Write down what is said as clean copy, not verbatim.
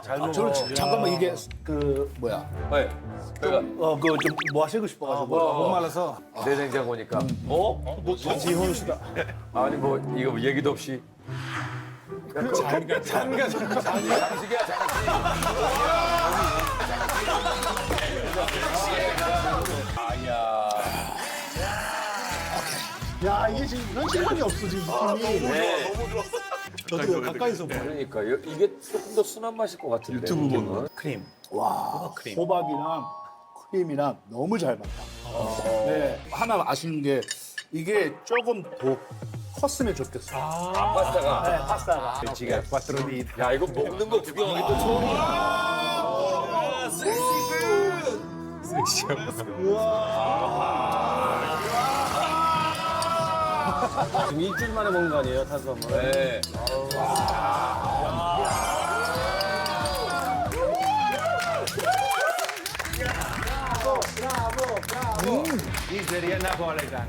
잘 먹어. 저는 잠깐만 이게 그 뭐야? 네. 내가 그 좀 뭐 하시고 싶어가지고. 목말라서. 내 냉장고니까. 어? 지훈씨다. 아니 뭐 이거 뭐 얘기도 없이. 잔가. 장식이야 장식. 아야. 야 이게 지금 현실감이 없어 지금 느낌이. 네. 저도 가까이서 봐. 그러니까 이게 조금 더 순한 맛일 것 같은데. 유튜브 보면. 크림. 와 호박이랑 크림이랑 너무 잘 맞다. 네. 하나 아쉬운 게 이게 조금 더 컸으면 좋겠어. 파스타가. 네, 파스타가. 지금 야 이거 먹는 거 구경하기 또 처음이야. 지금 일주일 만에 먹는 거 아니에요, 탄수화물? 네. Pizzeria napoletana.